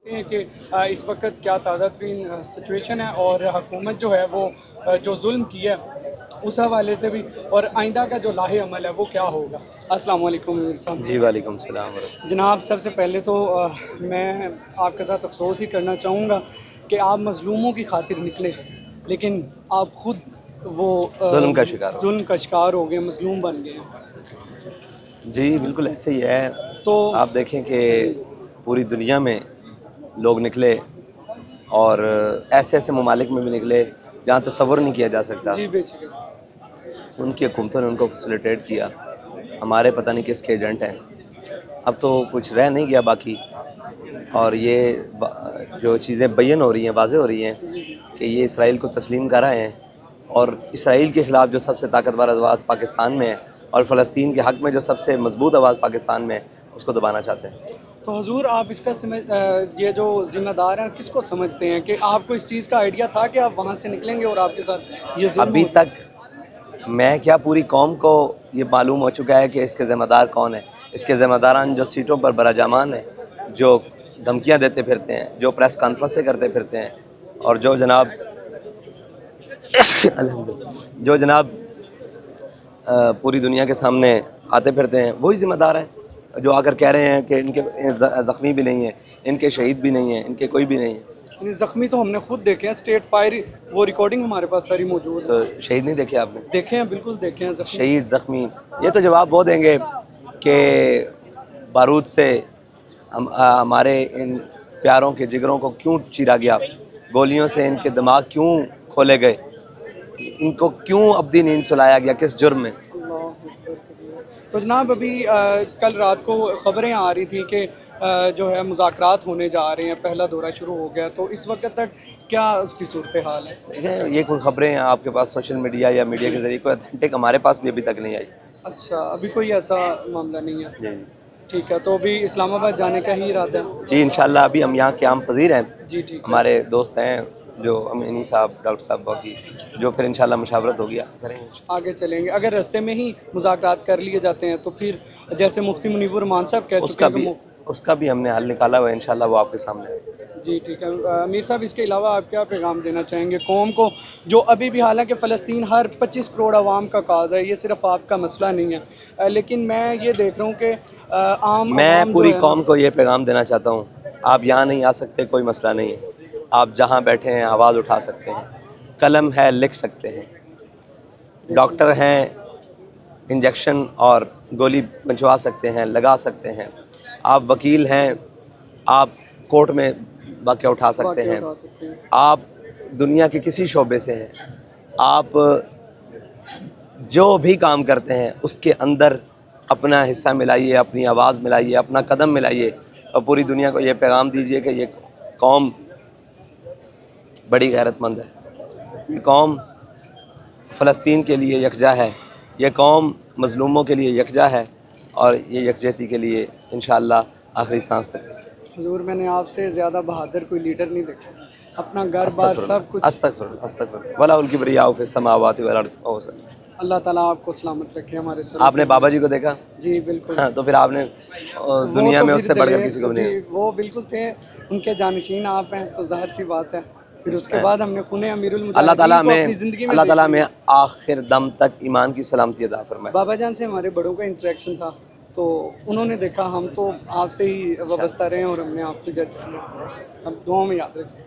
ہیں کہ اس وقت کیا تازہ ترین سچویشن ہے اور حکومت جو ہے وہ جو ظلم کیا ہے اس حوالے سے بھی، اور آئندہ کا جو لاہے عمل ہے وہ کیا ہوگا۔ السلام علیکم امیر صاحب۔ جی وعلیکم السلام ورحمۃ جناب سب سے پہلے تو میں آپ کے ساتھ افسوس ہی کرنا چاہوں گا کہ آپ مظلوموں کی خاطر نکلے، لیکن آپ خود وہ اللہ۔ ظلم کا شکار ہو ظلم کا شکار ہو گئے، مظلوم بن گئے ہیں۔ جی بالکل ایسے ہی ہے۔ تو آپ دیکھیں کہ جی پوری دنیا میں لوگ نکلے اور ایسے ایسے ممالک میں بھی نکلے جہاں تصور نہیں کیا جا سکتا، جی بے شک۔ ان کی حکومتوں نے ان کو فیسیلیٹیٹ کیا، ہمارے پتہ نہیں کس کے ایجنٹ ہیں۔ اب تو کچھ رہ نہیں گیا باقی، اور یہ جو چیزیں بیان ہو رہی ہیں، واضح ہو رہی ہیں کہ یہ اسرائیل کو تسلیم کر رہے ہیں، اور اسرائیل کے خلاف جو سب سے طاقتور آواز پاکستان میں ہے اور فلسطین کے حق میں جو سب سے مضبوط آواز پاکستان میں ہے، اس کو دبانا چاہتے ہیں۔ تو حضور آپ اس کا یہ جو ذمہ دار ہیں کس کو سمجھتے ہیں کہ آپ کو اس چیز کا آئیڈیا تھا کہ آپ وہاں سے نکلیں گے اور آپ کے ساتھ یہ ظلم ابھی ہو جائے؟ تک میں کیا، پوری قوم کو یہ معلوم ہو چکا ہے کہ اس کے ذمہ دار کون ہیں۔ اس کے ذمہ داران جو سیٹوں پر براجامان ہیں، جو دھمکیاں دیتے پھرتے ہیں، جو پریس کانفرنسیں کرتے پھرتے ہیں، اور جو جناب جو جناب پوری دنیا کے سامنے آتے پھرتے ہیں، وہی ذمہ دار ہیں جو آ کر کہہ رہے ہیں کہ ان کے زخمی بھی نہیں ہیں، ان کے شہید بھی نہیں ہیں، ان کے کوئی بھی نہیں ہے۔ یعنی زخمی تو ہم نے خود دیکھے ہیں، اسٹیٹ فائر وہ ریکارڈنگ ہمارے پاس ساری موجود تو ہے۔ شہید نہیں دیکھے آپ نے؟ دیکھے ہیں، بالکل دیکھے ہیں زخمی۔ شہید زخمی یہ تو جواب وہ دیں گے کہ بارود سے ہمارے ان پیاروں کے جگروں کو کیوں چیرا گیا، گولیوں سے ان کے دماغ کیوں کھولے گئے، ان کو کیوں ابدی نیند سلایا گیا، کس جرم میں۔ اللہ اکبر کبیر۔ تو جناب ابھی کل رات کو خبریں آ رہی تھیں کہ جو ہے مذاکرات ہونے جا رہے ہیں، پہلا دورہ شروع ہو گیا، تو اس وقت تک کیا اس کی صورتحال ہے؟ دیکھیں یہ کوئی خبریں ہیں آپ کے پاس سوشل میڈیا یا میڈیا کے ذریعے، کوئی اتھینٹک ہمارے پاس بھی ابھی تک نہیں آئی۔ اچھا، ابھی کوئی ایسا معاملہ نہیں ہے۔ جی ٹھیک ہے، تو ابھی اسلام آباد جانے کا ہی ارادہ ہے؟ جی انشاءاللہ ابھی ہم یہاں قیام پذیر ہیں، جی ٹھیک ہے۔ ہمارے دوست ہیں جو امینی صاحب، ڈاکٹر صاحب باقی، جو پھر انشاءاللہ مشاورت ہوگی کریں گے۔ آگے چلیں گے، اگر رستے میں ہی مذاکرات کر لیے جاتے ہیں تو پھر جیسے مفتی منیب الرحمان صاحب کہہ چکے ہیں کہ اس کا بھی ہم نے حل نکالا ہوا ہے، انشاءاللہ وہ آپ کے سامنے ہے۔ جی ٹھیک ہے۔ امیر صاحب اس کے علاوہ آپ کیا پیغام دینا چاہیں گے قوم کو، جو ابھی بھی، حالانکہ فلسطین ہر 25 کروڑ عوام کا کاز ہے، یہ صرف آپ کا مسئلہ نہیں ہے، لیکن میں یہ دیکھ رہا ہوں کہ عام میں عوام جو پوری ہے قوم کو یہ پیغام دینا چاہتا ہوں، آپ یہاں نہیں آ سکتے کوئی مسئلہ نہیں ہے، آپ جہاں بیٹھے ہیں آواز اٹھا سکتے ہیں، قلم ہے لکھ سکتے ہیں، ڈاکٹر ہیں انجیکشن اور گولی پہنچوا سکتے ہیں، لگا سکتے ہیں، آپ وکیل ہیں، آپ کورٹ میں واقعہ اٹھا سکتے واقعہ ہیں، اٹھا سکتے ہیں۔ آپ دنیا کے کسی شعبے سے ہیں، آپ جو بھی کام کرتے ہیں اس کے اندر اپنا حصہ ملائیے، اپنی آواز ملائیے، اپنا قدم ملائیے، اور پوری دنیا کو یہ پیغام دیجیے کہ یہ قوم بڑی غیرت مند ہے، یہ قوم فلسطین کے لیے یکجا ہے، یہ قوم مظلوموں کے لیے یکجا ہے، اور یہ یکجہتی کے لیے انشاءاللہ آخری سانس تک۔ حضور میں نے آپ سے زیادہ بہادر کوئی لیڈر نہیں دیکھا، اپنا گھر بار استغفر سب اللہ، کچھ۔ استغفر اللہ، استغفر اللہ، ولا الکبریاء فی السماوات والارض۔ اللہ تعالیٰ آپ کو سلامت رکھے ہمارے سر۔ آپ نے بابا جی کو دیکھا؟ جی بالکل۔ ہاں تو پھر آپ نے وہ دنیا تو میں اس پھر سے بڑھ کر کسی دلیر، کو بھی جی نہیں۔ وہ بالکل تھے، ان کے جانشین آپ ہیں تو ظاہر سی بات ہے، پھر اس کے ہے بعد ہم نے خون امیر اللہ تعالیٰ المجاہدین کو ہمیں اپنی زندگی میں اللہ دیکھ تعالیٰ لیا۔ ہمیں آخر دم تک ایمان کی سلامتی عطا فرمائے۔ بابا جان سے ہمارے بڑوں کا انٹریکشن تھا تو انہوں نے دیکھا، ہم تو آپ سے ہی وابستہ رہے ہیں اور ہم نے آپ سے جج کیا، اب دعاؤں میں یاد رکھیں۔